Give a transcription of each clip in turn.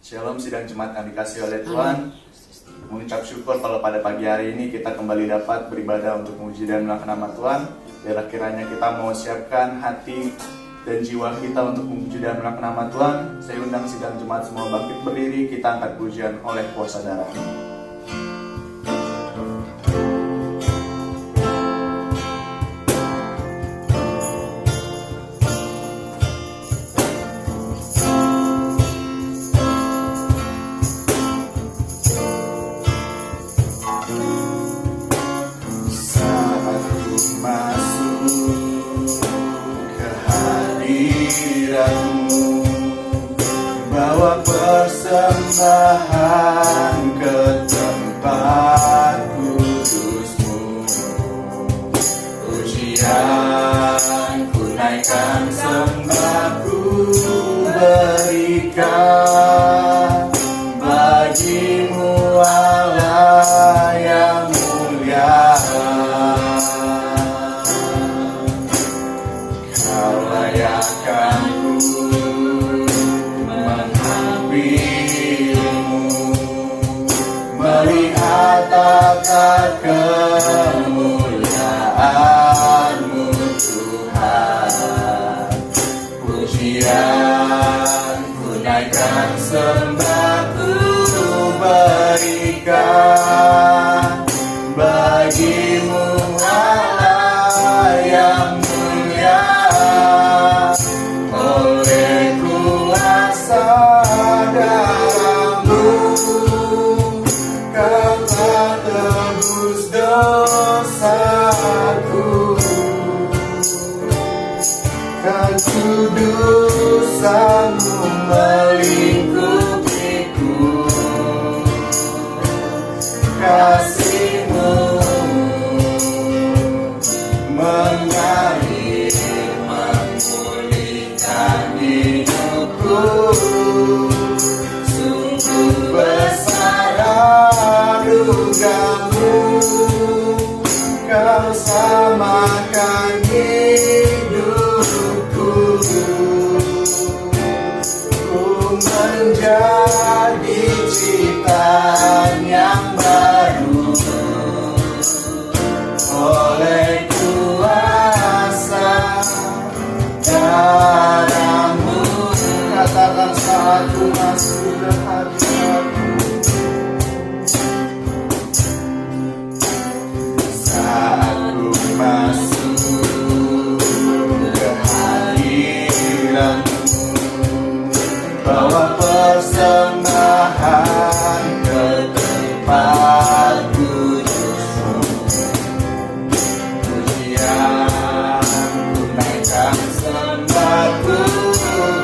Shalom sidang jemaat yang dikasihi oleh Tuhan. Mengucap syukur kalau pada pagi hari ini kita kembali dapat beribadah untuk memuji dan memuliakan nama Tuhan. Biarlah kiranya kita mau siapkan hati dan jiwa kita untuk memuji dan memuliakan nama Tuhan. Saya undang sidang jemaat semua bangkit berdiri, kita angkat pujian oleh kuasa darah. Bawa persembahan ke tempat kudus-Mu. Pujian ku naikkan, sembah ku berikan bagi-Mu Allah yang mulia. Kau layakkan melihat tata kemuliaan-Mu Tuhan. Pujian ku naikkan, sembah ku berikan bagi-Mu Allah yang mulia. Oleh kuasa darah-Mu Kau telah tebus dosaku, kekudusan-Mu melingkupiku, kasih-Mu mengalir memulihkan hidupku. Sungguh besar anugerah-Mu, Kau samakan hidupku. Ku menjadi ciptaan yang baru oleh kuasa darah-Mu. Katakan saat ku masuk dalam hadirat-Mu, saat ku masuk ke hadirat-Mu, bawa persembahan ke tempat kudus-Mu. Pujian ku naikkan, sembah ku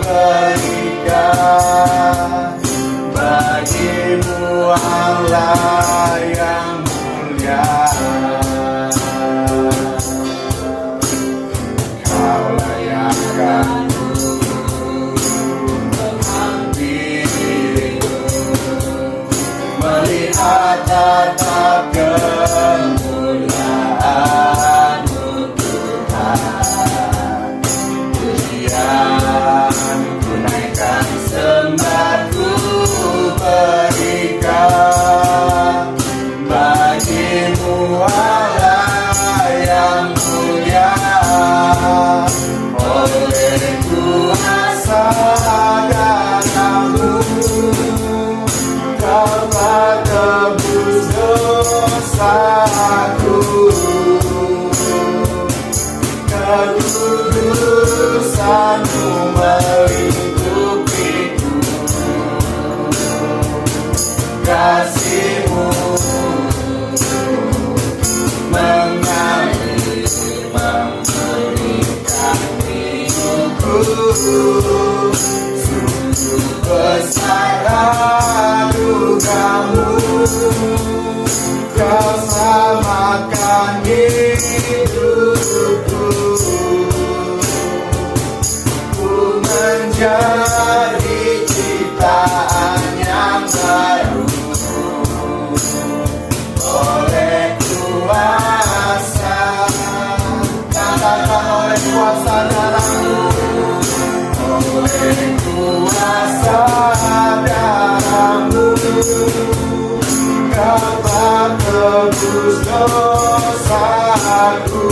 berikan bagi-Mu Allah yang mulia. Kau layakkan melihat tata kemuliaan-Mu Tuhan. Pujian ku naikkan, sembah ku berikan bagi-Mu Allah yang mulia. Oleh kuasa darah-Mu Kau telah tebus dosaku, kekudusan-Mu melingkupiku, kasih-Mu mengalir memulihkan hidupku. Sungguh besar anugerah-Mu, Kau samakan hidupku. Ku menjadi ciptaan yang baru oleh kuasa, katakan oleh kuasa darah-Mu, oleh kuasa darah. Kau telah tebus dosaku,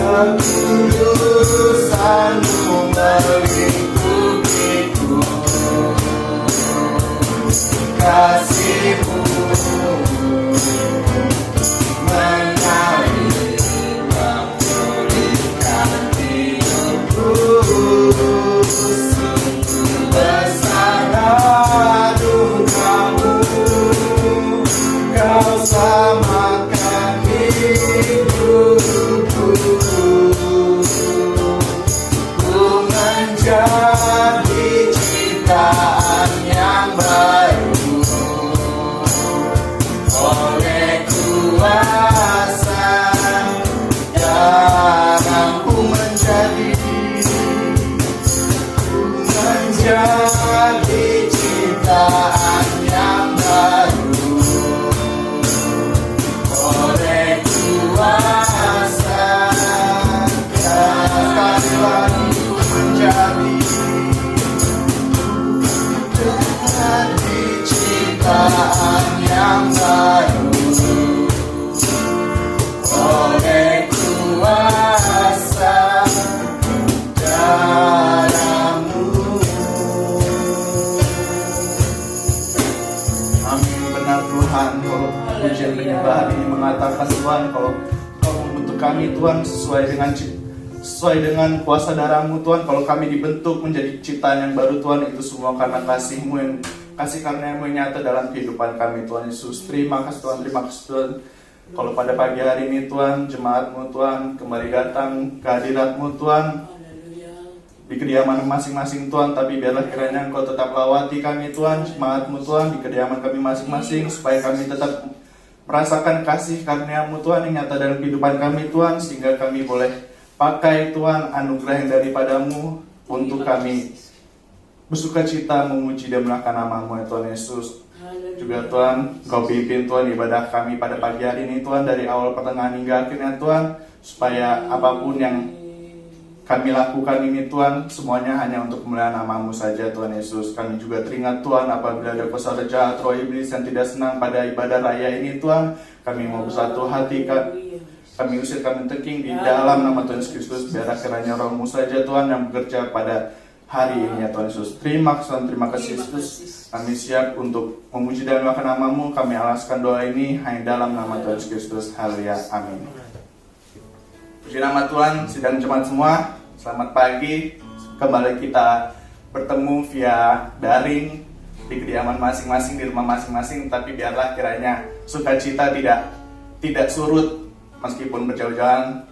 kekudusan-Mu melingkupiku, kasih-Mu mengalir memulihkan hidupku. Sungguh besar anugerah-Mu, Kau selamatkan hidupku. Ku menjadi ciptaan yang baru oleh kuasa darah-Mu menjadi ciptaan yang baru oleh kuasa darah-Mu menjadi ciptaan yang baru oleh kuasa darah-Mu. Amin. Benar Tuhan, kalau pujian penyembahan ini mengatakan Tuhan, kalau Kau membentuk kami Tuhan sesuai dengan kuasa darah-Mu Tuhan, kalau kami dibentuk menjadi ciptaan yang baru Tuhan, itu semua karena kasih-Mu yang kasih karunia-Mu yang nyata dalam kehidupan kami Tuhan Yesus. Terima kasih Tuhan, terima kasih Tuhan. Kalau pada pagi hari ini Tuhan, jemaat-Mu Tuhan kembali datang ke hadirat-Mu Tuhan, di kediaman masing-masing Tuhan, tapi biarlah kiranya Engkau tetap lawati kami Tuhan, jemaat-Mu Tuhan, di kediaman kami masing-masing, supaya kami tetap merasakan kasih karunia-Mu Tuhan yang nyata dalam kehidupan kami Tuhan, sehingga kami boleh pakai Tuhan anugerah yang daripada-Mu untuk kami bersuka cita memuji dan melangkan nama-Mu ya Tuhan Yesus. Juga Tuhan, Kau pimpin Tuhan ibadah kami pada pagi hari ini Tuhan, dari awal pertengahan hingga akhirnya Tuhan, supaya apapun yang kami lakukan ini Tuhan, semuanya hanya untuk kemuliaan nama-Mu saja Tuhan Yesus. Kami juga teringat Tuhan, apabila ada kuasa jahat roh iblis yang tidak senang pada ibadah raya ini Tuhan, kami mau bersatu hati, kami usir, kami tengking di dalam nama Tuhan Yesus Kristus. Biar kiranya roh-Mu saja Tuhan yang bekerja pada hari ini ya Tuhan Yesus. Terima kasih Yesus. Kami siap untuk memuji dan melakukan nama-Mu. Kami alaskan doa ini hanya dalam nama Tuhan Yesus Kristus. Haleluya, amin. Puji nama Tuhan, sidang jemaat semua, selamat pagi. Kembali kita bertemu via daring di kediaman masing-masing, di rumah masing-masing. Tapi biarlah kiranya sukacita tidak surut meskipun berjauh-jauhan.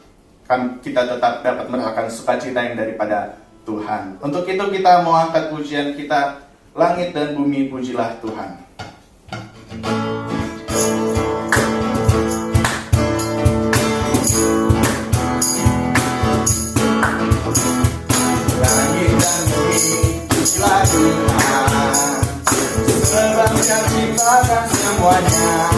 Kita tetap dapat merasakan sukacita yang daripada Tuhan. Untuk itu kita mau angkat pujian kita, langit dan bumi pujilah Tuhan. Langit dan bumi pujilah Tuhan, sebab Dia ciptakan semuanya.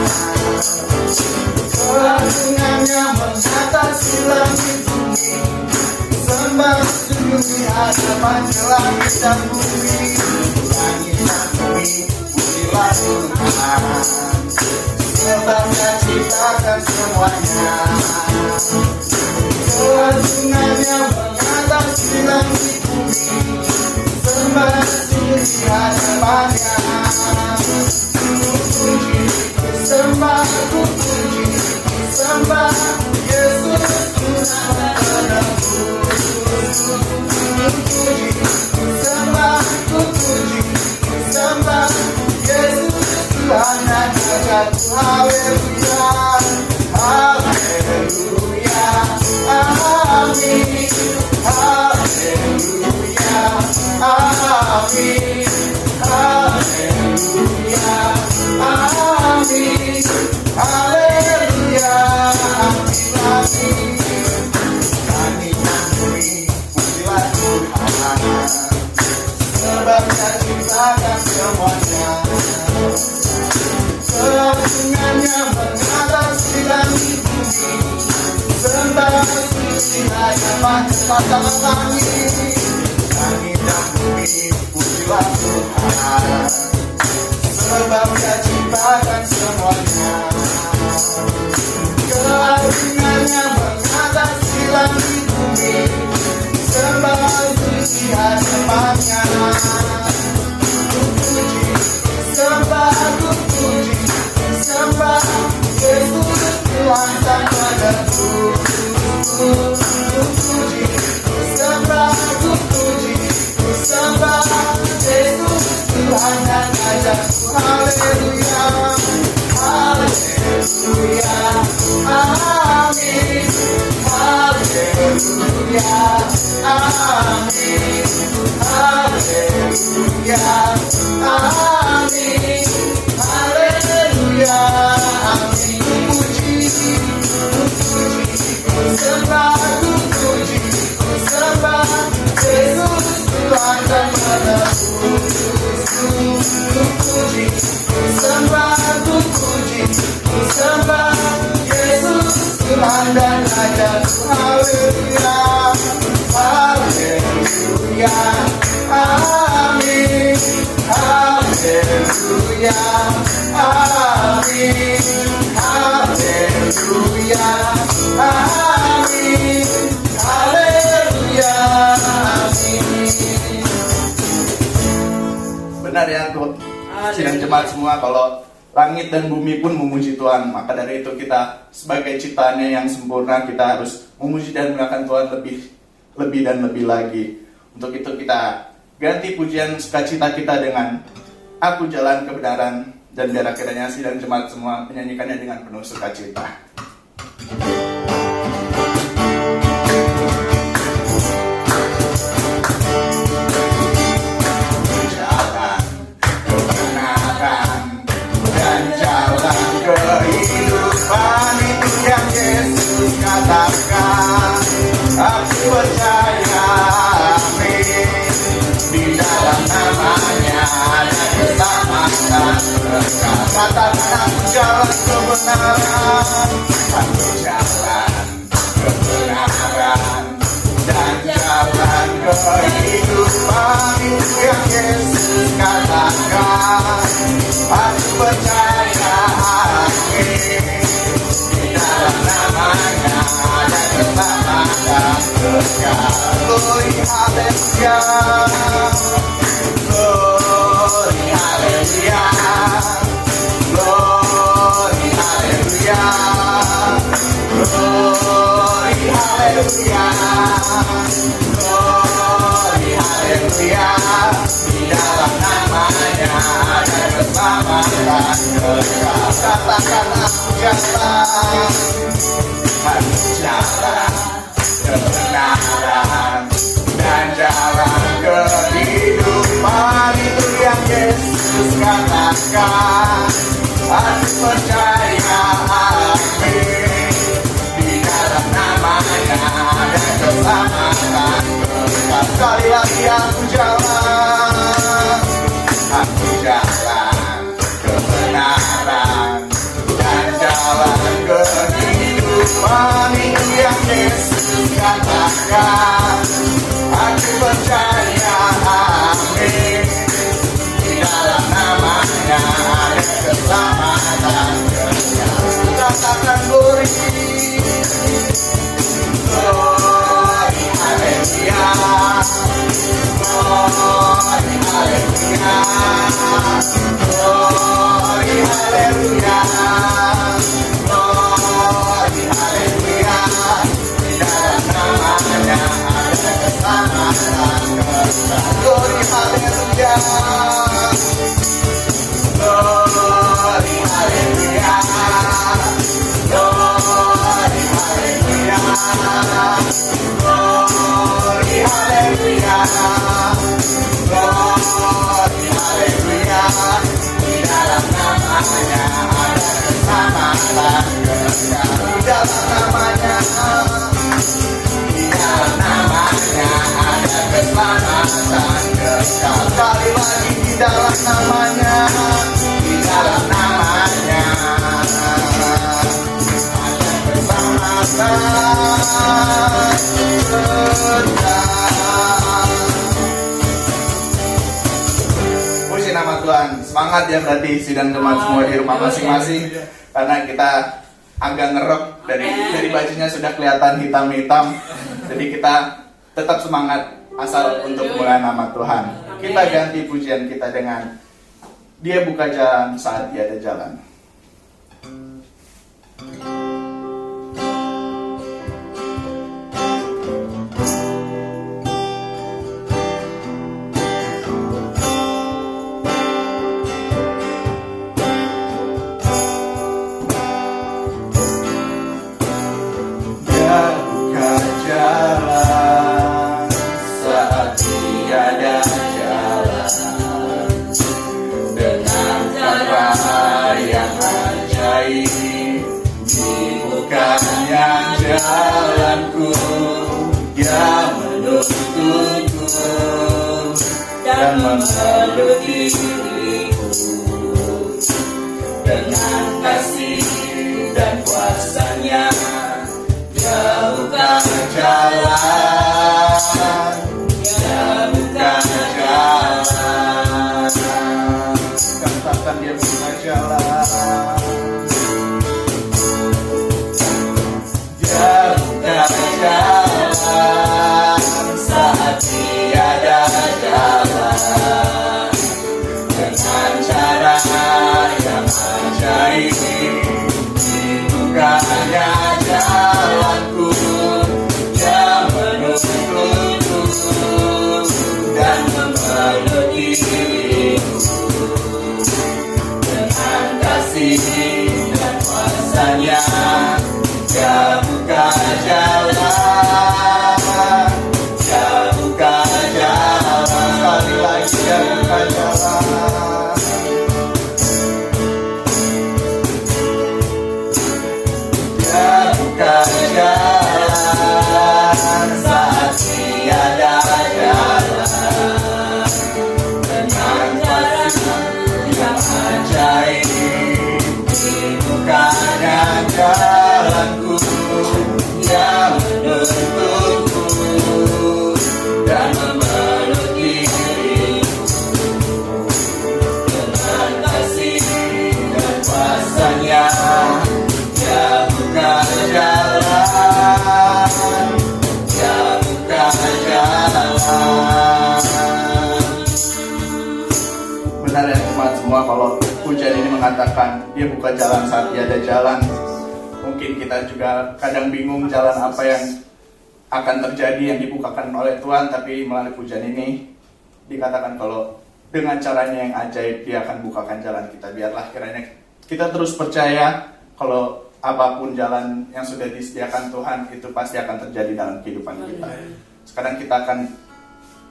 Keagungannya mengatasi langit bumi, sembah sembunyi hadapannya langit dan bumi. Langit dan bumi pujilah Tuhan, sebab Dia ciptakan semuanya. Keagungannya mengatasi langit bumi, sembah sembunyi hadapannya. Ku puji, ku sembah, ku puji, ku sembah Yesus Tuhan penebus. Ku sembah, ku puji, ku sembah Yesus Tuhan dan Rajaku. Haleluya, haleluya, amin. Haleluya, amin. Haleluya, amin. Haleluya, amin. Langit dan bumi pujilah Tuhan, sebab Dia ciptakan semuanya. Keagungannya mengatasi langit bumi, sembah puji hadapan tatapan langit. Langit dan bumi, pujilah Tuhan. Sebab Dia ciptakan semuanya, keagungannya mengatasi langit bumi. Sembah puji hadapannya, puji, sembah puji, sembah Yesus Tuhan Sang Penebus. Puji, sembah puji, sembah Yesus Tuhan dan Rajaku. Haleluya, haleluya, amin. Haleluya, amin. Haleluya, amin. Haleluya, amin. Puji, sembah puji, sembah Yesus Tuhan dan Penebus. Puji, sembah puji, sembah Yesus Tuhan dan Rajaku. Haleluya, haleluya, amin. Haleluya, amin. Haleluya, amin. Haleluya, amin. Benar ya tuh, sidang jemaat semua, kalau langit dan bumi pun memuji Tuhan. Maka dari itu kita sebagai ciptaannya yang sempurna, kita harus memuji dan memuliakan Tuhan lebih dan lebih lagi. Untuk itu kita ganti pujian sukacita kita dengan Aku Jalan Kebenaran, dan biar akhirnya sidang jemaat semua menyanyikannya dengan penuh sukacita. Kehidupan itu yang Yesus katakan. Aku percaya, amin. Di dalam namanya ada keselamatan kekal. Katakan aku jalan kebenaran, aku jalan kebenaran dan jalan kehidupan itu yang Yesus katakan. Aku percaya, amin. Di dalam namanya ada keselamatan kekal. Glory haleluya, glory haleluya, glory haleluya, glory haleluya, glory haleluya. Di dalam namanya ada keselamatan kekal. Katakan aku jalan, aku jalan kebenaran dan jalan kehidupan itu yang Yesus katakan. Aku percaya, amin. Di dalam namanya ada keselamatan kekal. Sekali lagi aku jalan, aku jalan kebenaran dan jalan kehidupan itu yang Yesus katakan. Aku percaya, amin. Di dalam namanya ada keselamatan kekal. Katakan glory, glory haleluya, glory haleluya, glory haleluya, glory haleluya. Di dalam namanya ada keselamatan kekal. Glory haleluya, glory haleluya, glory haleluya, glory haleluya, glory haleluya. Di dalam namanya ada keselamatan kekal. Di dalam namanya, di dalam namanya ada keselamatan kekal. Sekali lagi, di dalam namanya, di dalam namanya ada keselamatan kekal. semangat ya berarti sidang jemaat semua di rumah masing-masing, karena kita agak ngerok dari bajunya sudah kelihatan hitam-hitam. Jadi kita tetap semangat asal untuk kemuliaan nama Tuhan. Kita ganti pujian kita dengan Dia buka jalan saat tiada jalan. Jalanku yang menuntunku dan memeluk diriku dengan kasih dan kuasanya. Dia buka jalan, Dia buka jalan. Katakan Dia buka jalan. Jalan saat tiada jalan, dengan cara yang ajaib dibukanya jalanku yang menuntunku dan memeluk diriku dengan kasih dan kuasanya. Dia buka jalan, Dia buka jalan, Sekali lagi Dia buka jalan. Dia buka jalan saat tiada jalan, dengan kasih yang ajaib dibukanya jalanku yang menuntunku dan memeluk diriku dengan kasih dan kuasanya. Dia buka jalan, Dia buka jalan. Benar ya teman semua, kalau pujian ini mengatakan Dia buka jalan saat tiada jalan. Mungkin kita juga kadang bingung jalan apa yang akan terjadi yang dibukakan oleh Tuhan, tapi melalui pujian ini dikatakan kalau dengan caranya yang ajaib Dia akan bukakan jalan kita. Biarlah kiranya kita terus percaya kalau apapun jalan yang sudah disediakan Tuhan itu pasti akan terjadi dalam kehidupan kita. Sekarang kita akan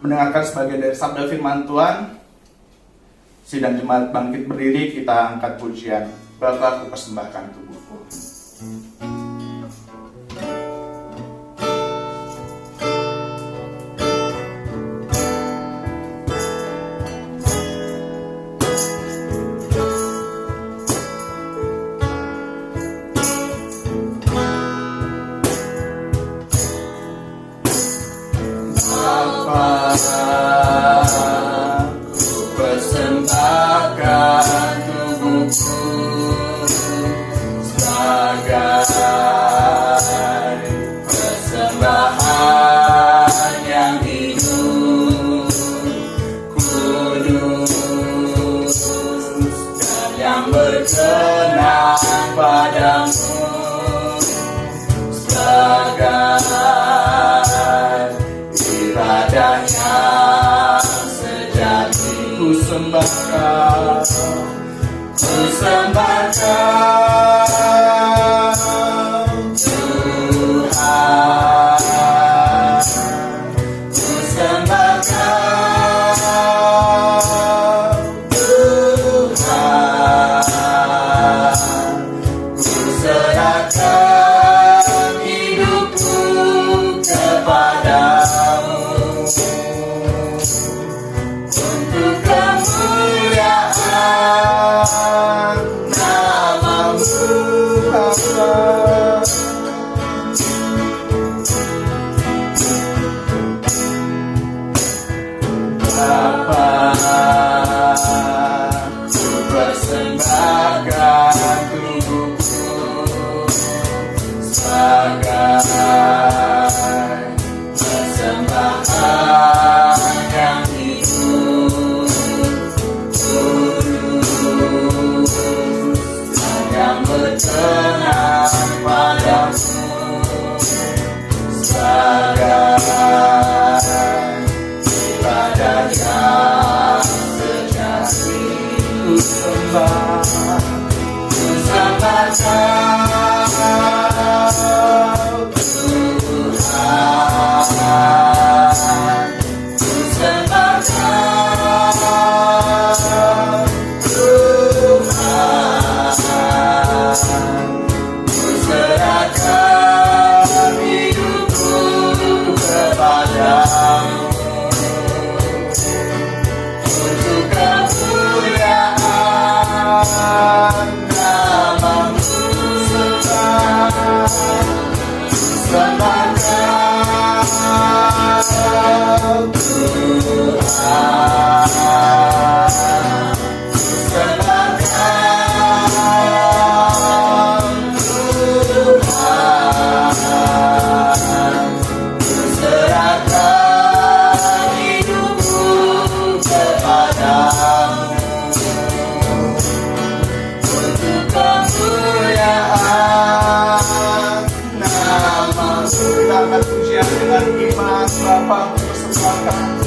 mendengarkan sebagian dari sabda firman Tuhan. Sidang jemaat bangkit berdiri, kita angkat pujian Bapa, ku persembahkan tubuhku. Persembahkan tubuhku sebagai persembahan yang hidup, kudus dan yang berkenan padamu, sebagai ibadah yang sejati. Ku sembahkan Tuhan, ku sembahkan Tuhan, ku serahkan hidupku kepadamu untuk kemuliaan nama-Mu, Bapa. Ku dengan iman Bapa persembahkan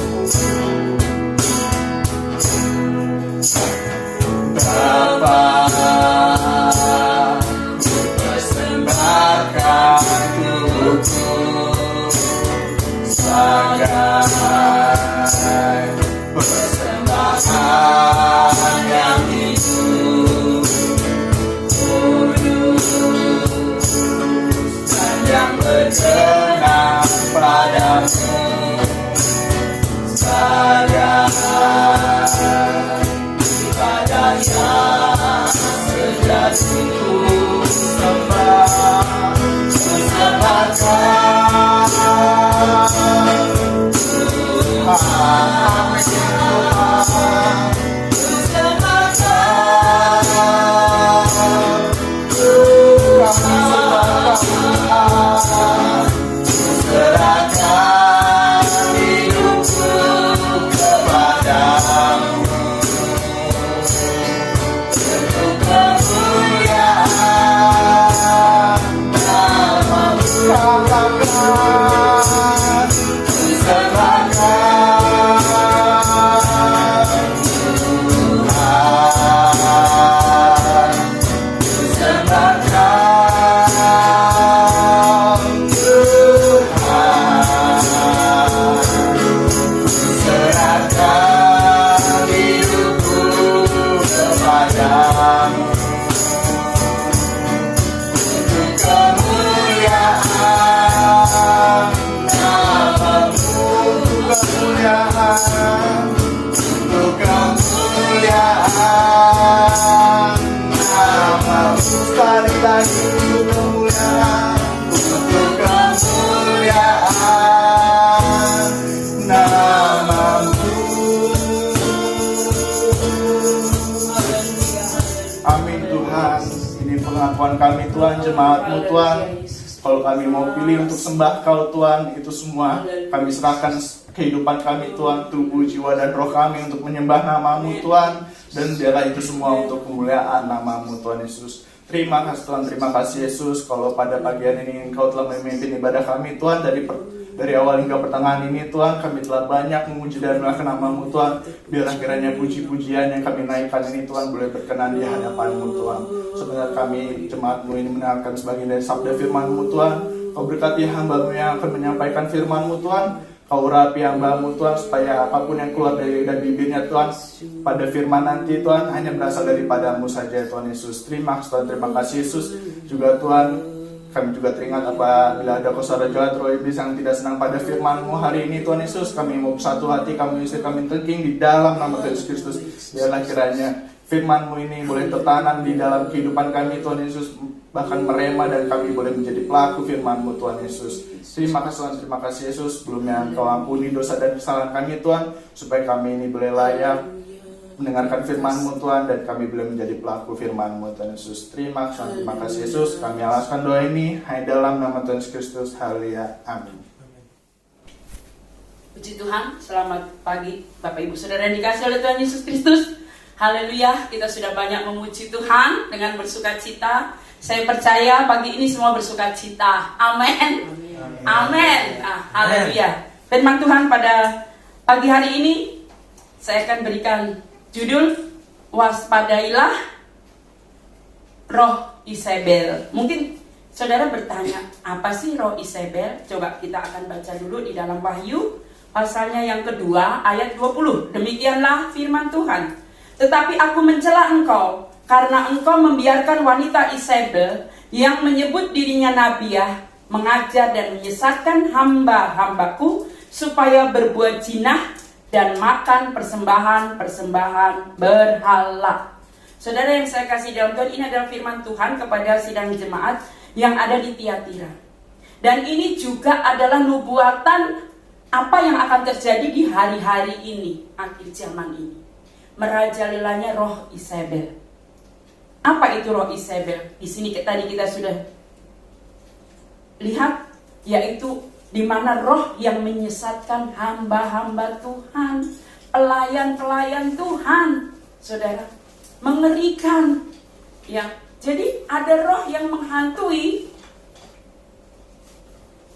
Bapa, ku persembahkan tubuhku sebagai persembahan yang hidup, kudus dan yang berkenan padamu sebagai ibadah yang sejati ku sembah, ku sembahkan Tuhan, ku sembahkan Tuhan, ku serahkan hidupku kepadamu untuk kemuliaan namamu. Katakan ku serahkan Tuhan, ku serahkan Tuhan, ku serahkan hidupku kepadamu untuk kemuliaan namamu, kemuliaan, untuk kemuliaan namamu. Sekali lagi untuk kemuliaan, untuk kemuliaan namamu. Amin Tuhan. Ini pengakuan kami Tuhan, jemaat-Mu Tuhan. Kalau kami mau pilih untuk sembah Kau Tuhan, itu semua kami serahkan kehidupan kami Tuhan, tubuh, jiwa, dan roh kami untuk menyembah nama-Mu Tuhan. Dan biarlah itu semua untuk kemuliaan nama-Mu Tuhan Yesus. Terima kasih Tuhan, terima kasih Yesus. Kalau pada pagi hari ini Engkau telah memimpin ibadah kami Tuhan, dari awal hingga pertengahan ini Tuhan, kami telah banyak memuji dan melakukan nama-Mu Tuhan. Biarlah kiranya puji-pujian yang kami naikkan ini Tuhan boleh berkenan di hadapan-Mu Tuhan. Sebenarnya kami jemaat-Mu ini mendengarkan sebagian dari sabda firman-Mu Tuhan. Kau berkati hamba-Mu yang akan menyampaikan firman-Mu Tuhan. Kau urapi hamba-Mu Tuhan, supaya apapun yang keluar dari bibirnya Tuhan pada firman nanti Tuhan hanya berasal daripada-Mu saja Tuhan Yesus. Terima kasih Tuhan, terima kasih Yesus. Juga Tuhan, kami juga teringat apabila ada saudara jahat roh iblis yang tidak senang pada firman-Mu hari ini Tuhan Yesus, kami mau bersatu hati, kami isi, kami tengking di dalam nama Tuhan Yesus Kristus. Biarlah kiranya firman-Mu ini boleh tertanam di dalam kehidupan kami Tuhan Yesus, bahkan merema dan kami boleh menjadi pelaku firman-Mu Tuhan Yesus. Terima kasih Tuhan, terima kasih Yesus. Sebelumnya Engkau ampuni dosa dan kesalahan kami Tuhan, supaya kami ini boleh layak mendengarkan firman-Mu Tuhan, dan kami boleh menjadi pelaku firman-Mu Tuhan Yesus. Terima kasih Yesus. Kami alaskan doa ini hanya dalam nama Tuhan Yesus Kristus. Haleluya. Amin. Puji Tuhan, selamat pagi Bapak Ibu Saudara yang dikasihi oleh Tuhan Yesus Kristus. Haleluya, kita sudah banyak memuji Tuhan dengan bersukacita. Saya percaya pagi ini semua bersukacita. Amin. Amin. Haleluya. Firman Tuhan pada pagi hari ini saya akan berikan judul waspadailah roh Isabel. Mungkin saudara bertanya, apa sih roh Isabel? Coba kita akan baca dulu di dalam Wahyu pasalnya yang kedua ayat 20. Demikianlah firman Tuhan. Tetapi aku mencela engkau karena engkau membiarkan wanita Isabel yang menyebut dirinya nabiah mengajar dan menyesatkan hamba-hambaku supaya berbuat jinah dan makan persembahan-persembahan berhala. Saudara yang saya kasih dalam Tuhan, ini adalah firman Tuhan kepada sidang jemaat yang ada di Tiatira. Dan ini juga adalah nubuatan apa yang akan terjadi di hari-hari ini, akhir zaman ini. Merajalelanya roh Isabel. Apa itu roh Isabel? Di sini tadi kita sudah lihat, yaitu di mana roh yang menyesatkan hamba-hamba Tuhan, pelayan-pelayan Tuhan. Saudara, mengerikan. Ya, jadi ada roh yang menghantui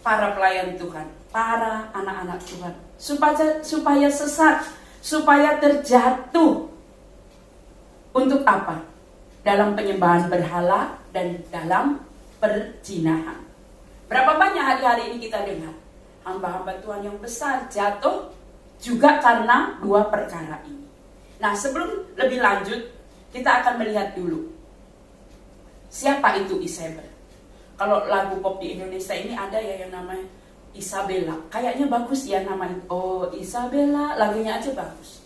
para pelayan Tuhan, para anak-anak Tuhan, supaya sesat, supaya terjatuh. Untuk apa? Dalam penyembahan berhala dan dalam perzinahan. Berapa banyak hari-hari ini kita dengar hamba-hamba Tuhan yang besar jatuh juga karena dua perkara ini. Nah, sebelum lebih lanjut, kita akan melihat dulu siapa itu Isabel. Kalau lagu pop di Indonesia ini ada ya yang namanya Isabella. Kayaknya bagus ya namanya. Oh, Isabella, lagunya aja bagus.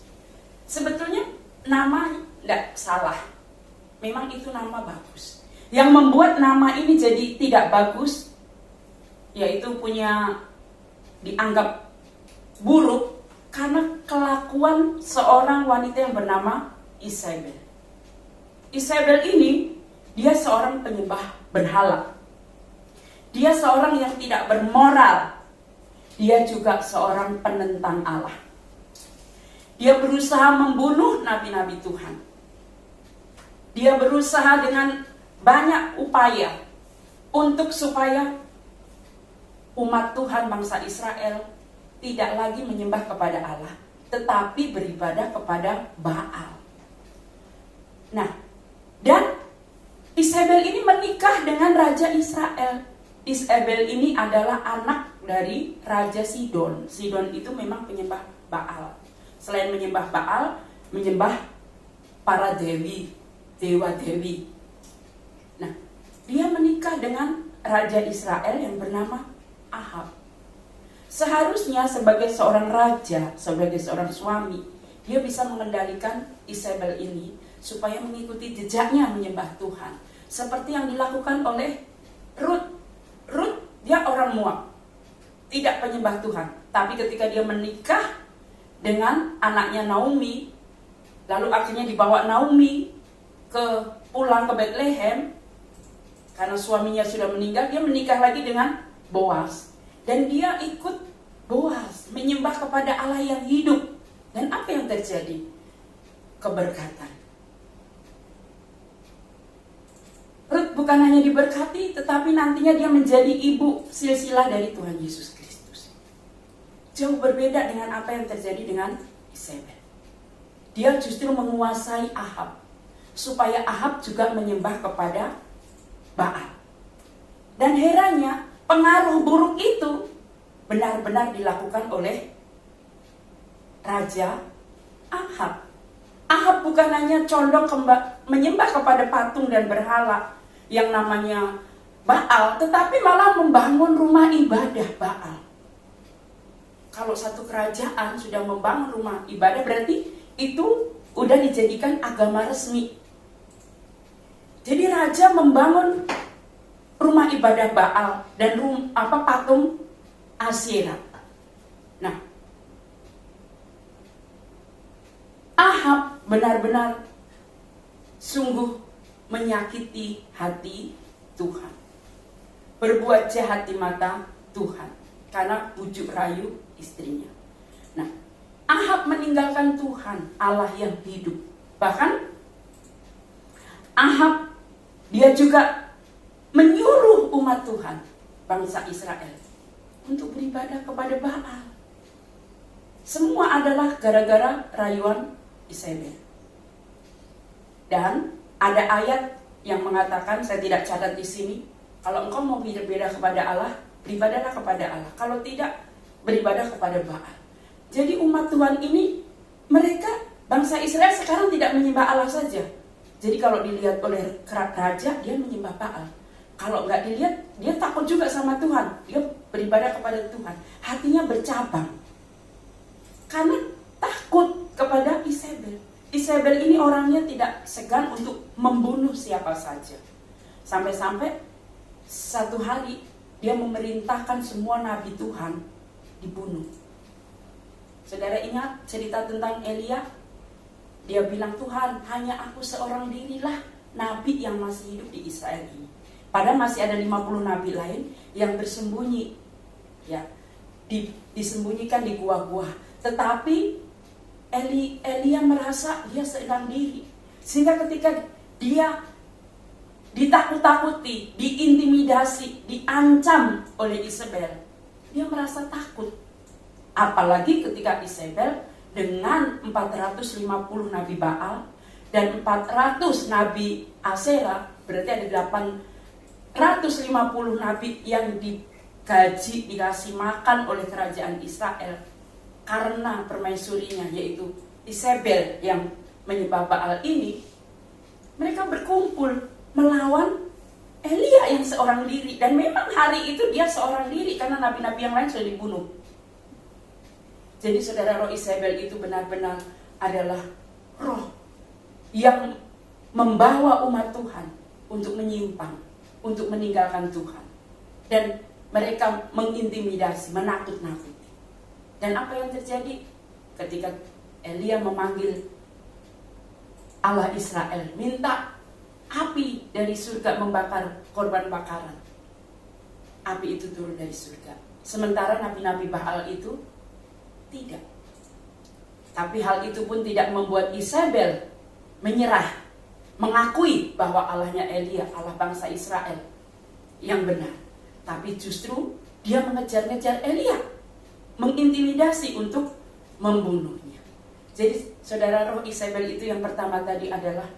Sebetulnya nama tidak salah. Memang itu nama bagus. Yang membuat nama ini jadi tidak bagus, yaitu dianggap buruk karena kelakuan seorang wanita yang bernama Isabel. Isabel ini, dia seorang penyembah berhala. Dia seorang yang tidak bermoral. Dia juga seorang penentang Allah. Dia berusaha membunuh nabi-nabi Tuhan. Dia berusaha dengan banyak upaya untuk supaya umat Tuhan bangsa Israel tidak lagi menyembah kepada Allah, tetapi beribadah kepada Baal. Nah, dan Isabel ini menikah dengan Raja Israel. Isabel ini adalah anak dari Raja Sidon. Sidon itu memang penyembah Baal. Selain menyembah Baal, menyembah para dewa-dewi. Nah, dia menikah dengan Raja Israel yang bernama Ahab. Seharusnya sebagai seorang raja, sebagai seorang suami, dia bisa mengendalikan Isabel ini supaya mengikuti jejaknya menyembah Tuhan. Seperti yang dilakukan oleh Ruth. Ruth, dia orang Moab, tidak penyembah Tuhan. Tapi ketika dia menikah dengan anaknya Naomi, lalu akhirnya dibawa Naomi pulang ke Bethlehem, karena suaminya sudah meninggal, dia menikah lagi dengan Boaz. Dan dia ikut Boaz, menyembah kepada Allah yang hidup. Dan apa yang terjadi? Keberkatan. Ruth bukan hanya diberkati, tetapi nantinya dia menjadi ibu silsilah dari Tuhan Yesus Kristus. Jauh berbeda dengan apa yang terjadi dengan Isabel. Dia justru menguasai Ahab, supaya Ahab juga menyembah kepada Baal. Dan herannya, pengaruh buruk itu benar-benar dilakukan oleh Raja Ahab. Ahab bukan hanya condong menyembah kepada patung dan berhala yang namanya Baal, tetapi malah membangun rumah ibadah Baal. Kalau satu kerajaan sudah membangun rumah ibadah, berarti itu udah dijadikan agama resmi. Jadi raja membangun rumah ibadah Baal dan patung Asyera. Nah, Ahab benar-benar sungguh menyakiti hati Tuhan, berbuat jahat di mata Tuhan karena bujuk rayu istrinya. Nah, Ahab meninggalkan Tuhan, Allah yang hidup. Bahkan Ahab, dia juga menyuruh umat Tuhan, bangsa Israel, untuk beribadah kepada Baal. Semua adalah gara-gara rayuan Isabel. Dan ada ayat yang mengatakan, saya tidak catat di sini, kalau engkau mau beribadah kepada Allah, beribadahlah kepada Allah. Kalau tidak, beribadah kepada Baal. Jadi umat Tuhan ini, mereka bangsa Israel sekarang tidak menyembah Allah saja. Jadi kalau dilihat oleh raja, dia menyembah Baal. Kalau nggak dilihat, dia takut juga sama Tuhan. Dia beribadah kepada Tuhan. Hatinya bercabang. Karena takut kepada Isabel. Isabel ini orangnya tidak segan untuk membunuh siapa saja. Sampai-sampai satu hari dia memerintahkan semua nabi Tuhan dibunuh. Saudara ingat cerita tentang Elia? Dia bilang, Tuhan, hanya aku seorang dirilah nabi yang masih hidup di Israel ini. Padahal masih ada 50 nabi lain yang bersembunyi, ya, disembunyikan di gua-gua. Tetapi Elia merasa dia seorang diri. Sehingga ketika dia ditakut-takuti, diintimidasi, diancam oleh Isabel, dia merasa takut. Apalagi ketika Isabel dengan 450 nabi Baal dan 400 nabi Asera, berarti ada 850 nabi yang digaji, dikasih makan oleh kerajaan Israel karena permaisurinya, yaitu Isabel yang menyembah Baal ini. Mereka berkumpul melawan Elia yang seorang diri, dan memang hari itu dia seorang diri karena nabi-nabi yang lain sudah dibunuh. Jadi saudara, roh Isabel itu benar-benar adalah roh yang membawa umat Tuhan untuk menyimpang, untuk meninggalkan Tuhan. Dan mereka mengintimidasi, menakut-nakuti. Dan apa yang terjadi ketika Elia memanggil Allah Israel, minta api dari surga membakar korban bakaran. Api itu turun dari surga. Sementara nabi-nabi Baal itu tidak. Tapi hal itu pun tidak membuat Isabel menyerah, mengakui bahwa Allahnya Elia, Allah bangsa Israel yang benar. Tapi justru dia mengejar-ngejar Elia, mengintimidasi untuk membunuhnya. Jadi saudara, roh Isabel itu yang pertama tadi adalah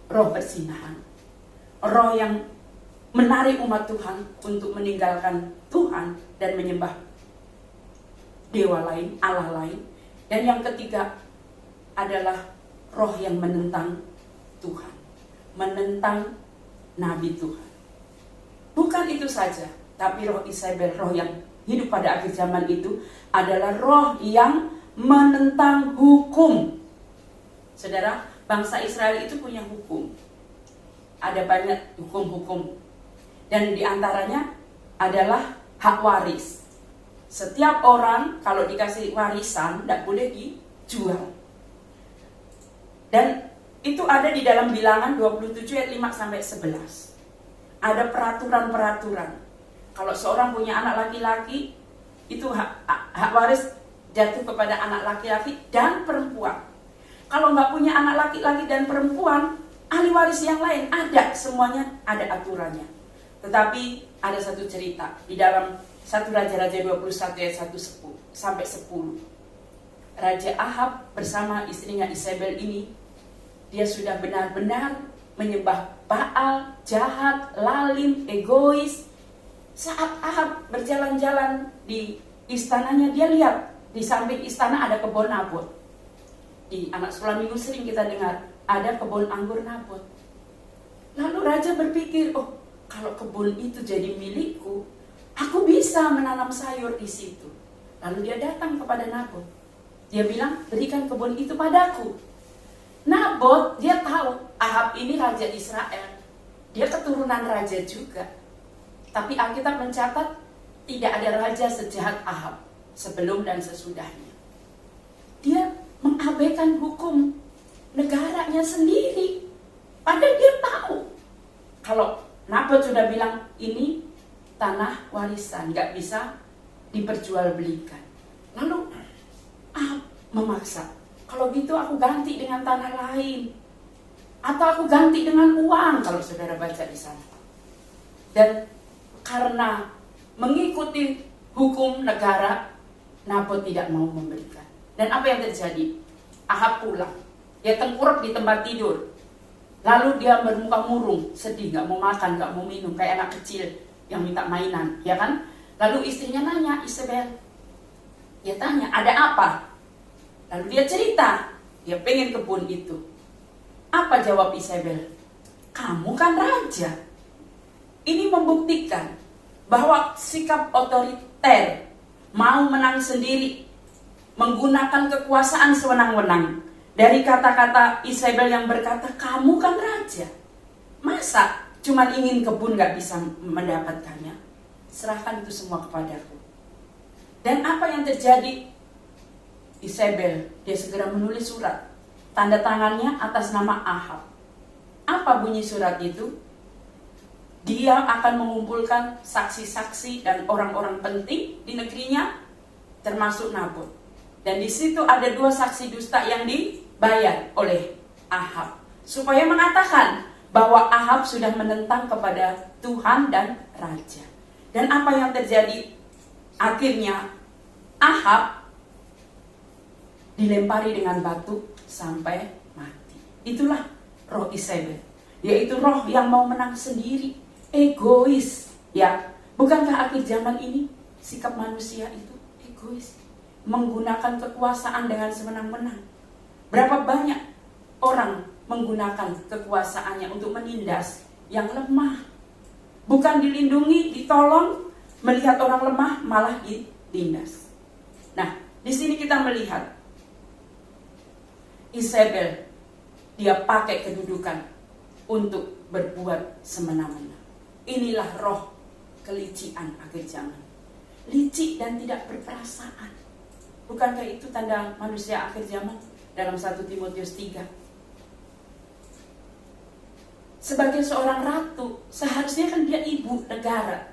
roh persinahan, roh yang menarik umat Tuhan untuk meninggalkan Tuhan dan menyembah dewa lain, Allah lain. Dan yang ketiga adalah roh yang menentang Tuhan, menentang nabi Tuhan. Bukan itu saja, tapi roh Isabel, roh yang hidup pada akhir zaman itu adalah roh yang menentang hukum. Saudara, bangsa Israel itu punya hukum. Ada banyak hukum-hukum. Dan diantaranya adalah hak waris. Setiap orang kalau dikasih warisan tidak boleh dijual. Dan itu ada di dalam Bilangan 27 ayat 5 sampai 11. Ada peraturan-peraturan. Kalau seorang punya anak laki-laki, itu hak waris jatuh kepada anak laki-laki dan perempuan. Kalau nggak punya anak laki-laki dan perempuan, ahli waris yang lain ada, semuanya ada aturannya. Tetapi ada satu cerita di dalam 1 Raja-Raja 21 ayat 1 sampai 10. Raja Ahab bersama istrinya Isabel ini, dia sudah benar-benar menyembah Baal, jahat, lalim, egois. Saat Ahab berjalan-jalan di istananya, dia lihat di samping istana ada kebun Nabot. Di anak sekolah minggu sering kita dengar ada kebun anggur Nabot. Lalu raja berpikir, oh kalau kebun itu jadi milikku, aku bisa menanam sayur di situ. Lalu dia datang kepada Nabot. Dia bilang, berikan kebun itu padaku. Nabot, dia tahu Ahab ini raja Israel. Dia keturunan raja juga. Tapi Alkitab mencatat tidak ada raja sejahat Ahab sebelum dan sesudahnya. Dia mengabaikan hukum negaranya sendiri. Padahal dia tahu kalau Nabot sudah bilang ini tanah warisan, nggak bisa diperjualbelikan. Lalu Ahab memaksa, kalau gitu aku ganti dengan tanah lain, atau aku ganti dengan uang, kalau saudara baca di sana. Dan karena mengikuti hukum negara, Nabot tidak mau memberikan. Dan apa yang terjadi? Ahab pulang, dia tengkurap di tempat tidur. Lalu dia bermuka murung, sedih, nggak mau makan, nggak mau minum, kayak anak kecil yang minta mainan, ya kan? Lalu istrinya nanya, Isabel, dia tanya, ada apa? Lalu dia cerita, dia pengen kebun itu. Apa jawab Isabel? Kamu kan raja. Ini membuktikan bahwa sikap otoriter, mau menang sendiri, menggunakan kekuasaan sewenang-wenang. Dari kata-kata Isabel yang berkata, kamu kan raja. Masa cuma ingin kebun gak bisa mendapatkannya? Serahkan itu semua kepadaku. Dan apa yang terjadi? Isabel, dia segera menulis surat. Tanda tangannya atas nama Ahab. Apa bunyi surat itu? Dia akan mengumpulkan saksi-saksi dan orang-orang penting di negerinya, termasuk Nabot. Dan di situ ada 2 saksi dusta yang dibayar oleh Ahab, supaya mengatakan bahwa Ahab sudah menentang kepada Tuhan dan raja. Dan apa yang terjadi? akhirnya Ahab dilempari dengan batu sampai mati. Itulah roh Isabel, yaitu roh yang mau menang sendiri, egois. Ya, bukankah akhir zaman ini sikap manusia itu egois, menggunakan kekuasaan dengan semenang-menang? Berapa banyak orang menggunakan kekuasaannya untuk menindas yang lemah, bukan dilindungi, ditolong, melihat orang lemah malah ditindas. Nah, di sini kita melihat Isabel, dia pakai kedudukan untuk berbuat semena-mena. Inilah roh kelicikan akhir zaman. Licik dan tidak berperasaan. Bukankah itu tanda manusia akhir zaman dalam 1 Timotius 3? Sebagai seorang ratu, seharusnya kan dia ibu negara.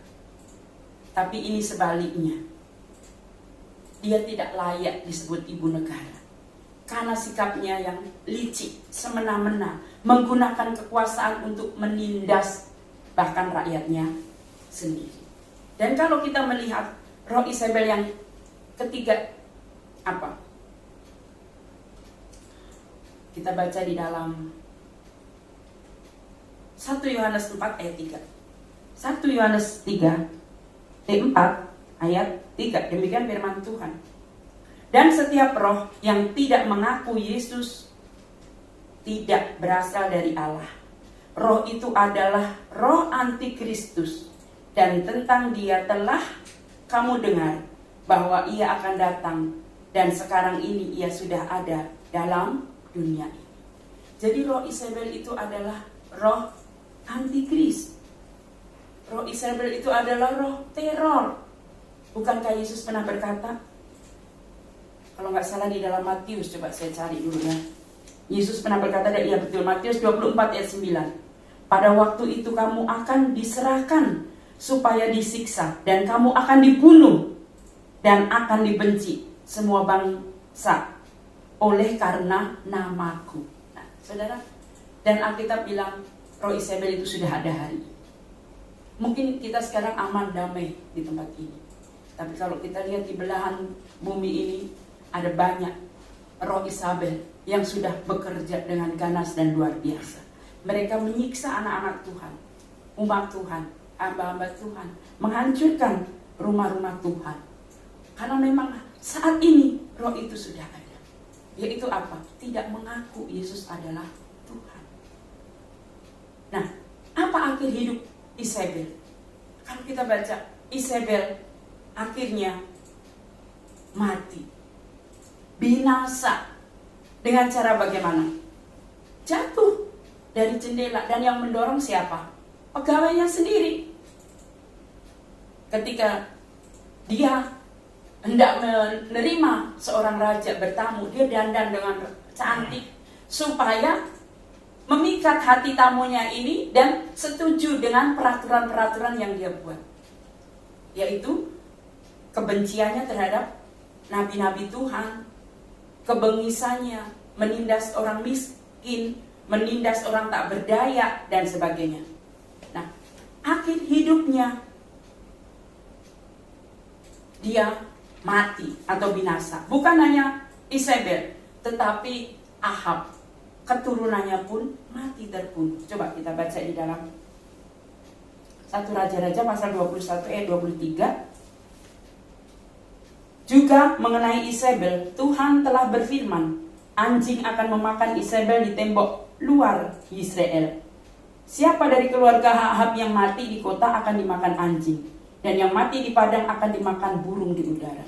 Tapi ini sebaliknya. Dia tidak layak disebut ibu negara. Karena sikapnya yang licik, semena-mena, menggunakan kekuasaan untuk menindas bahkan rakyatnya sendiri. Dan kalau kita melihat roh Isabel yang ketiga, apa? Kita baca di dalam 1 Yohanes 4 ayat 3. 1 Yohanes 4 ayat 3. Demikian firman Tuhan. Dan setiap roh yang tidak mengaku Yesus tidak berasal dari Allah. Roh itu adalah roh antikristus. Dan tentang dia telah kamu dengar bahwa ia akan datang. Dan sekarang ini ia sudah ada dalam dunia ini. Jadi roh Isabel itu adalah roh antikris. Roh Isabel itu adalah roh teror. Bukankah Yesus pernah berkata, kalau nggak salah di dalam Matius, coba saya cari dulu ya. Yesus pernah berkata, dan iya betul, Matius 24 ayat 9. Pada waktu itu kamu akan diserahkan supaya disiksa, dan kamu akan dibunuh, dan akan dibenci semua bangsa oleh karena namaku. Nah, saudara, dan Alkitab bilang roh Isabel itu sudah ada hari ini. Mungkin kita sekarang aman, damai di tempat ini. Tapi kalau kita lihat di belahan bumi ini, ada banyak roh Isabel yang sudah bekerja dengan ganas dan luar biasa. Mereka menyiksa anak-anak Tuhan, umat Tuhan, hamba-hamba Tuhan, menghancurkan rumah-rumah Tuhan. Karena memang saat ini roh itu sudah ada. Yaitu apa? Tidak mengaku Yesus adalah Tuhan. Nah, apa akhir hidup Isabel? Kalau kita baca, Isabel akhirnya mati, binasa. Dengan cara bagaimana? Jatuh dari jendela. Dan yang mendorong siapa? Pegawainya sendiri. Ketika dia hendak menerima seorang raja bertamu, dia dandan dengan cantik supaya memikat hati tamunya ini dan setuju dengan peraturan-peraturan yang dia buat, yaitu kebenciannya terhadap nabi-nabi Tuhan, kebengisannya, menindas orang miskin, menindas orang tak berdaya, dan sebagainya. Nah, akhir hidupnya dia mati atau binasa. Bukan hanya Isabel, tetapi Ahab, keturunannya pun mati terbunuh. Coba kita baca di dalam 1 Raja-Raja pasal 21 ayat 23. Juga mengenai Isabel, Tuhan telah berfirman, anjing akan memakan Isabel di tembok luar Israel. Siapa dari keluarga Ahab yang mati di kota akan dimakan anjing, dan yang mati di padang akan dimakan burung di udara.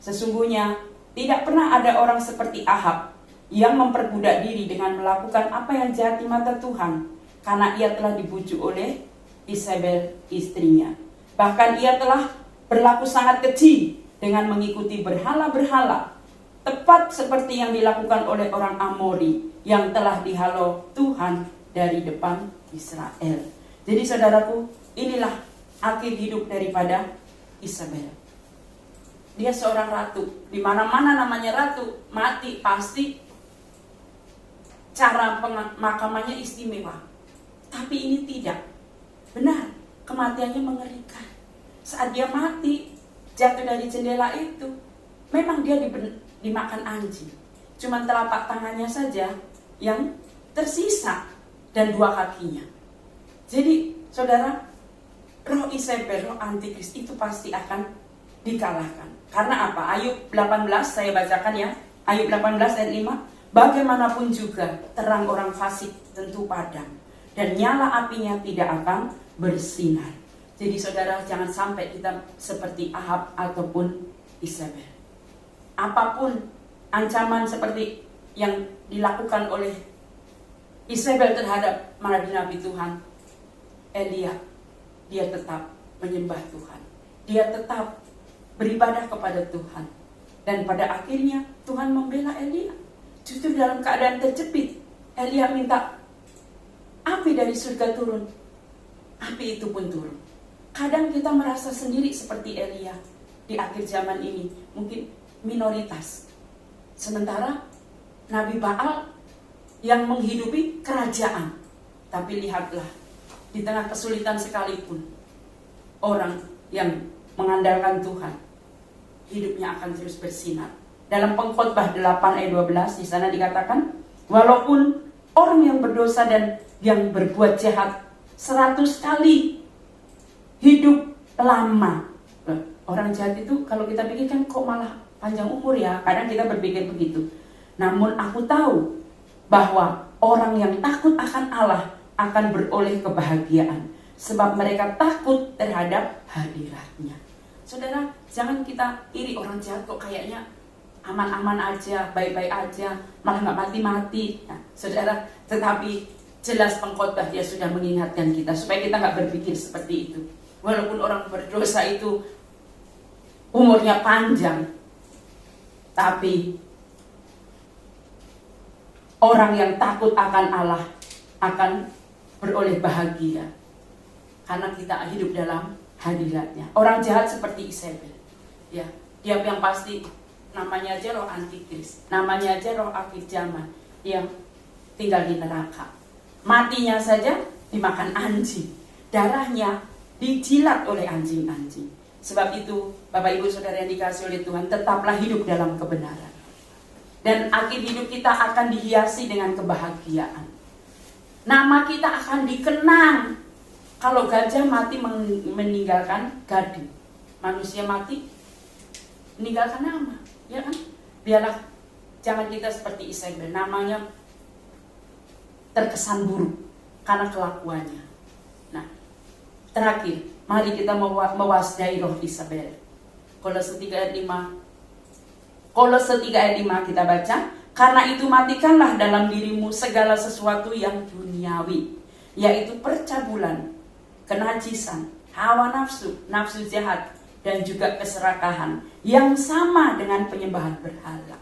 Sesungguhnya tidak pernah ada orang seperti Ahab yang memperbudak diri dengan melakukan apa yang jahat di mata Tuhan, karena ia telah dibujuk oleh Isabel istrinya. Bahkan ia telah berlaku sangat keji dengan mengikuti berhala-berhala, tepat seperti yang dilakukan oleh orang Amori yang telah dihalau Tuhan dari depan Israel. Jadi saudaraku, inilah akhir hidup daripada Isabel. Dia seorang ratu, di mana-mana namanya ratu, mati pasti cara pemakamannya istimewa. Tapi ini tidak. Benar, kematiannya mengerikan. Saat dia mati, jatuh dari jendela itu, memang dia dimakan anjing. Cuma telapak tangannya saja yang tersisa dan 2 kakinya. Jadi saudara, roh Isabel, roh antikris itu pasti akan dikalahkan. Karena apa? Ayub 18, saya bacakan ya. Ayub 18 ayat 5. Bagaimanapun juga terang orang fasik tentu padam, dan nyala apinya tidak akan bersinar. Jadi saudara, jangan sampai kita seperti Ahab ataupun Isabel. Apapun ancaman seperti yang dilakukan oleh Isabel terhadap nabi-nabi Tuhan, Elia, dia tetap menyembah Tuhan. Dia tetap beribadah kepada Tuhan. Dan pada akhirnya Tuhan membela Elia. Justru dalam keadaan terjepit, Elia minta api dari surga turun. Api itu pun turun. Kadang kita merasa sendiri seperti Elia di akhir zaman ini, mungkin minoritas. Sementara Nabi Baal yang menghidupi kerajaan. Tapi lihatlah, di tengah kesulitan sekalipun, orang yang mengandalkan Tuhan, hidupnya akan terus bersinar. Dalam Pengkhotbah 8 ayat 12, di sana dikatakan, walaupun orang yang berdosa dan yang berbuat jahat 100 kali hidup lama. Orang jahat itu kalau kita pikirkan kok malah panjang umur ya. Kadang kita berpikir begitu. Namun aku tahu bahwa orang yang takut akan Allah akan beroleh kebahagiaan. Sebab mereka takut terhadap hadiratnya. Saudara, jangan kita iri orang jahat kok kayaknya aman-aman aja, baik-baik aja, malah gak mati-mati. Nah, saudara, tetapi jelas Pengkhotbah dia sudah mengingatkan kita supaya kita gak berpikir seperti itu. Walaupun orang berdosa itu umurnya panjang, tapi orang yang takut akan Allah akan beroleh bahagia. Karena kita hidup dalam hadiratnya. Orang jahat seperti Isabel, ya, dia yang pasti namanya aja roh antikris, namanya aja roh akhir zaman yang tinggal di neraka. Matinya saja dimakan anjing, darahnya dijilat oleh anjing-anjing. Sebab itu, Bapak Ibu Saudara yang dikasihi oleh Tuhan, tetaplah hidup dalam kebenaran. Dan akhir hidup kita akan dihiasi dengan kebahagiaan. Nama kita akan dikenang. Kalau gajah mati meninggalkan gading, manusia mati meninggalkan nama, ya kan? Biarlah jangan kita seperti Isabel, namanya terkesan buruk karena kelakuannya. Nah, terakhir, mari kita mewaspadai roh Isabel. Kolose 3 ayat 5. Kolose 3 ayat 5 kita baca, karena itu matikanlah dalam dirimu segala sesuatu yang duniawi, yaitu percabulan, kenajisan, hawa nafsu, nafsu jahat, dan juga keserakahan yang sama dengan penyembahan berhala.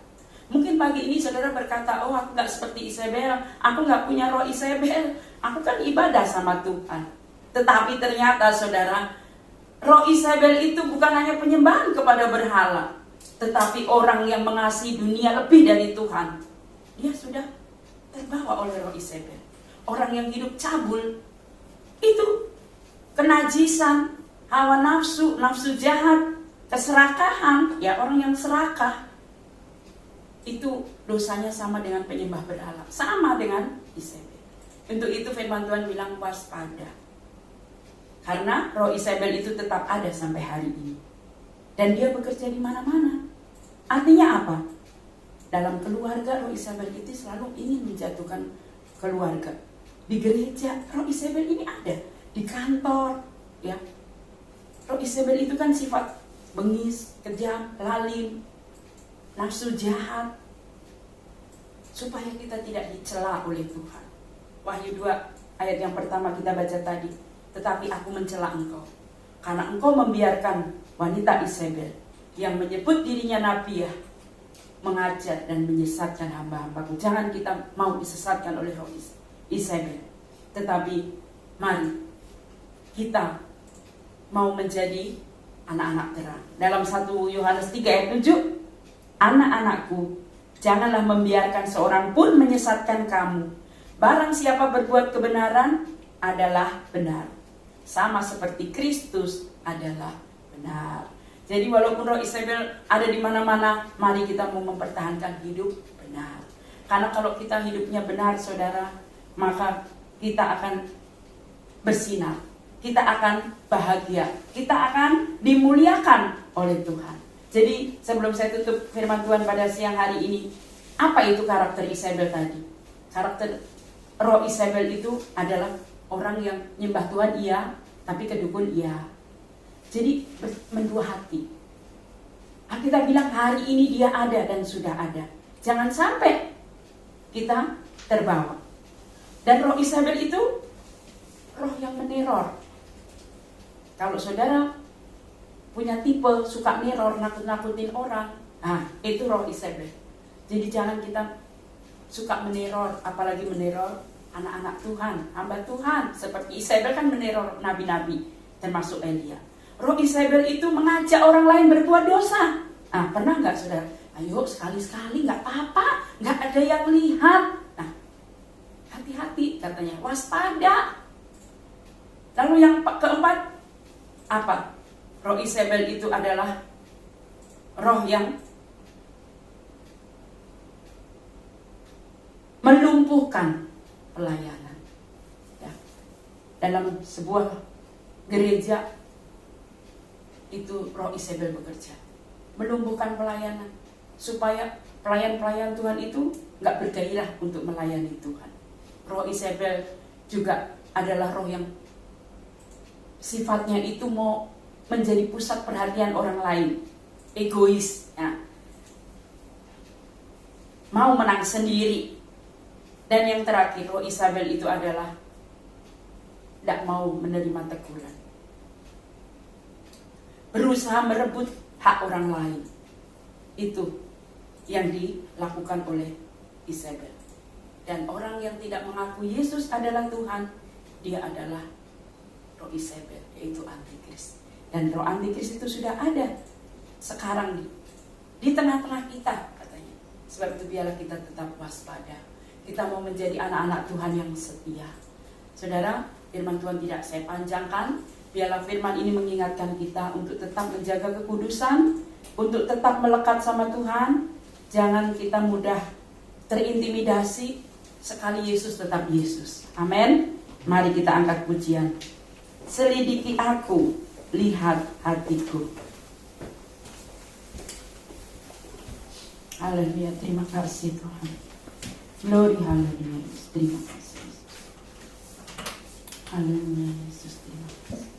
Mungkin pagi ini saudara berkata, oh aku gak seperti Isabel, aku gak punya roh Isabel, aku kan ibadah sama Tuhan. Tetapi ternyata saudara, roh Isabel itu bukan hanya penyembahan kepada berhala, tetapi orang yang mengasihi dunia lebih dari Tuhan. Dia sudah terbawa oleh roh Isabel. Orang yang hidup cabul, itu kenajisan, hawa nafsu, nafsu jahat, keserakahan, ya orang yang serakah. Itu dosanya sama dengan penyembah berhala, sama dengan Isabel. Untuk itu firman Tuhan bilang waspada. Karena roh Isabel itu tetap ada sampai hari ini. Dan dia bekerja di mana-mana. Artinya apa? Dalam keluarga roh Isabel itu selalu ingin menjatuhkan keluarga. Di gereja roh Isabel ini ada. Di kantor, ya. Roh Isabel itu kan sifat bengis, kejam, lalim, nafsu jahat, supaya kita tidak dicela oleh Tuhan. Wahyu 2 ayat yang pertama kita baca tadi, tetapi aku mencela engkau karena engkau membiarkan wanita Isabel yang menyebut dirinya nabiah mengajar dan menyesatkan hamba-hambaku. Jangan kita mau disesatkan oleh roh Isabel, tetapi mari kita mau menjadi anak-anak terang. Dalam 1 Yohanes 3 ayat 7, anak-anakku, janganlah membiarkan seorang pun menyesatkan kamu. Barang siapa berbuat kebenaran adalah benar, sama seperti Kristus adalah benar. Jadi walaupun roh Isabel ada di mana-mana, mari kita mau mempertahankan hidup benar. Karena kalau kita hidupnya benar, saudara, maka kita akan bersinar, kita akan bahagia, kita akan dimuliakan oleh Tuhan. Jadi sebelum saya tutup firman Tuhan pada siang hari ini, apa itu karakter Isabel tadi? Karakter roh Isabel itu adalah orang yang nyembah Tuhan iya, tapi kedukun iya. Jadi mendua hati. Kita bilang hari ini dia ada dan sudah ada. Jangan sampai kita terbawa. Dan roh Isabel itu roh yang meneror. Kalau saudara punya tipe suka neror, nakut-nakutin orang, itu roh Isabel. Jadi jangan kita suka meneror, apalagi meneror anak-anak Tuhan, hamba Tuhan. Seperti Isabel kan meneror nabi-nabi, termasuk Elia. Roh Isabel itu mengajak orang lain berbuat dosa. Pernah nggak saudara? Ayo sekali-sekali, nggak apa-apa, nggak ada yang lihat. Hati-hati katanya, waspada. Lalu yang keempat, apa? Roh Isabel itu adalah roh yang melumpuhkan pelayanan. Ya. Dalam sebuah gereja itu roh Isabel bekerja, melumpuhkan pelayanan, supaya pelayan-pelayan Tuhan itu nggak bergairah untuk melayani Tuhan. Roh Isabel juga adalah roh yang sifatnya itu mau menjadi pusat perhatian orang lain, egois, ya. Mau menang sendiri. Dan yang terakhir, roh Isabel itu adalah tidak mau menerima teguran, berusaha merebut hak orang lain. Itu yang dilakukan oleh Isabel. Dan orang yang tidak mengakui Yesus adalah Tuhan, dia adalah roh Isabel, yaitu antikris. Dan roh antikris itu sudah ada sekarang di tengah-tengah kita katanya. Sebab itu biarlah kita tetap waspada. Kita mau menjadi anak-anak Tuhan yang setia. Saudara, firman Tuhan tidak saya panjangkan. Biarlah firman ini mengingatkan kita untuk tetap menjaga kekudusan, untuk tetap melekat sama Tuhan. Jangan kita mudah terintimidasi, sekali Yesus tetap Yesus. Amin. Mari kita angkat pujian. Selidiki aku, lihat hatiku. Haleluya, terima kasih Tuhan. Glory, haleluya, terima kasih. Haleluya, Yesus, terima kasih.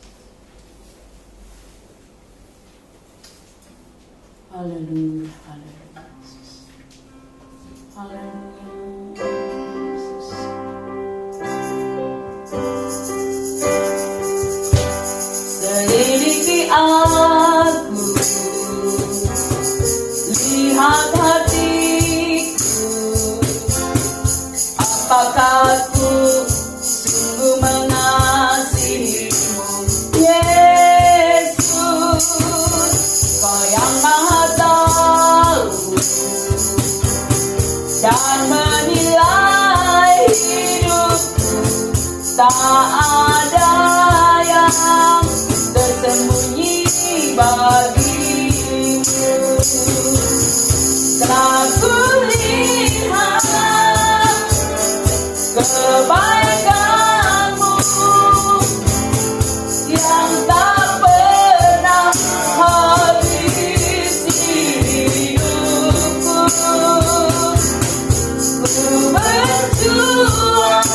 Haleluya, haleluya, Yesus. Haleluya, Yesus. Selidiki aku, lihat hatiku, apakah aku sungguh mengasihimu, Yesus, Kau yang Maha Tahu dan menilai hidupku, tak ada yang tersembunyi bagimu. Telah kulihat kebaikanmu yang tak pernah habis hidupku. Ku berjuang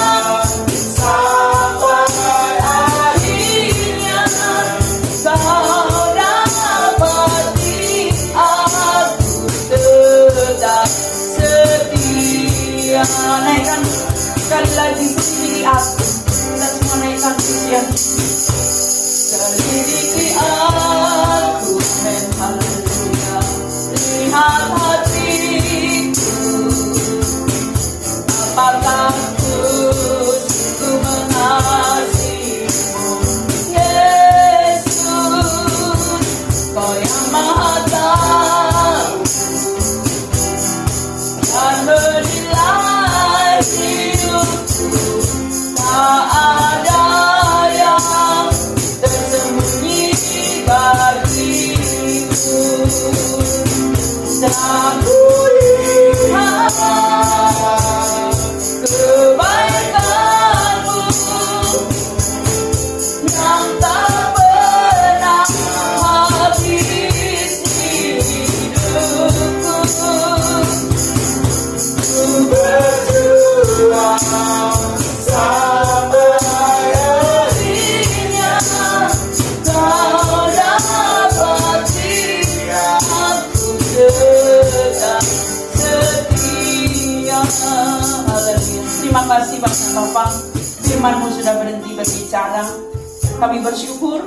sampai akhirnya Kau dapati aku tetap setia. Naikkan sekali lagi, selidiki aku. Kita semua naikkan pujian. Selidiki aku, amin, haleluya. Lihat hatiku, apakah ku sungguh mengasihimu, Yesus, Kau yang Maha Tahu dan menilai hidupku, tak ada yang tersembunyi bagimu. tak kulihat kebaikanmu yang tak pernah habis hidupku. Ku berjuang sampai akhirnya kau dapati aku tetap setia. Haleluya. Terima kasih banyak Bapak, firman-Mu sudah berhenti berbicara. Kami bersyukur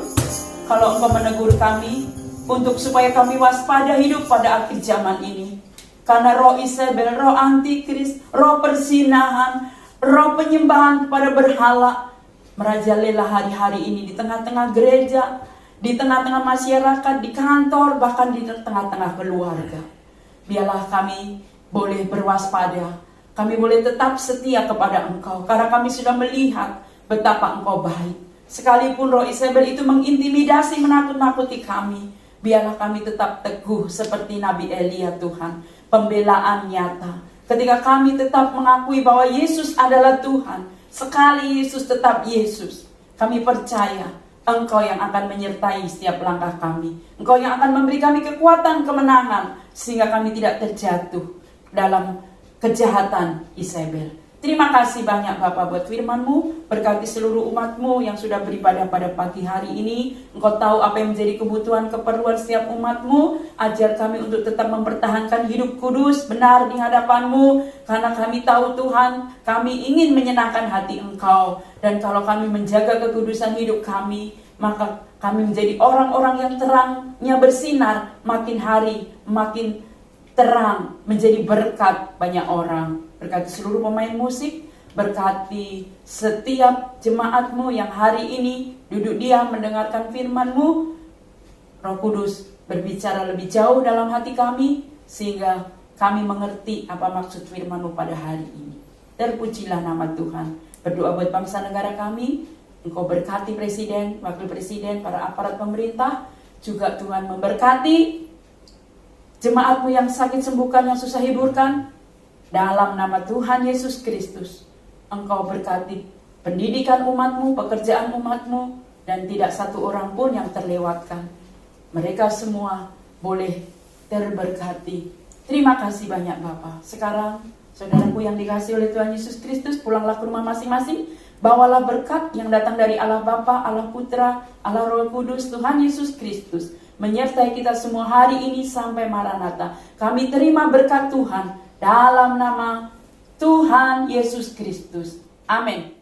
kalau Engkau menegur kami untuk supaya kami waspada hidup pada akhir zaman ini. Karena roh Isabel, roh antikris, roh persinahan, roh penyembahan kepada berhala merajalela hari-hari ini di tengah-tengah gereja, di tengah-tengah masyarakat, di kantor, bahkan di tengah-tengah keluarga. Biarlah kami boleh berwaspada, kami boleh tetap setia kepada Engkau, karena kami sudah melihat betapa Engkau baik. Sekalipun roh Isabel itu mengintimidasi, menakut-nakuti kami, biarlah kami tetap teguh seperti Nabi Elia Tuhan. Pembelaan nyata ketika kami tetap mengakui bahwa Yesus adalah Tuhan. Sekali Yesus tetap Yesus, kami percaya Engkau yang akan menyertai setiap langkah kami. Engkau yang akan memberi kami kekuatan, kemenangan, sehingga kami tidak terjatuh dalam kejahatan Isabel. Terima kasih banyak Bapak buat firman-Mu. Berkati seluruh umat-Mu yang sudah beribadah pada pagi hari ini. Engkau tahu apa yang menjadi kebutuhan keperluan setiap umat-Mu. Ajar kami untuk tetap mempertahankan hidup kudus, benar di hadapan-Mu. Karena kami tahu Tuhan, kami ingin menyenangkan hati Engkau. Dan kalau kami menjaga kekudusan hidup kami, maka kami menjadi orang-orang yang terangnya bersinar. Makin hari, makin terang, menjadi berkat banyak orang. Berkati seluruh pemain musik, berkati setiap jemaat-Mu yang hari ini duduk diam mendengarkan firman-Mu. Roh Kudus berbicara lebih jauh dalam hati kami, sehingga kami mengerti apa maksud firman-Mu pada hari ini. Terpujilah nama Tuhan. Berdoa buat bangsa negara kami, Engkau berkati presiden, wakil presiden, para aparat pemerintah. Juga Tuhan memberkati jemaat-Mu yang sakit sembuhkan, yang susah hiburkan. Dalam nama Tuhan Yesus Kristus, Engkau berkati pendidikan umat-Mu, pekerjaan umat-Mu, dan tidak satu orang pun yang terlewatkan. Mereka semua boleh terberkati. Terima kasih banyak Bapak. Sekarang, saudaraku yang dikasihi oleh Tuhan Yesus Kristus, pulanglah ke rumah masing-masing. Bawalah berkat yang datang dari Allah Bapa, Allah Putra, Allah Roh Kudus, Tuhan Yesus Kristus, menyertai kita semua hari ini sampai Maranatha. Kami terima berkat Tuhan dalam nama Tuhan Yesus Kristus. Amin.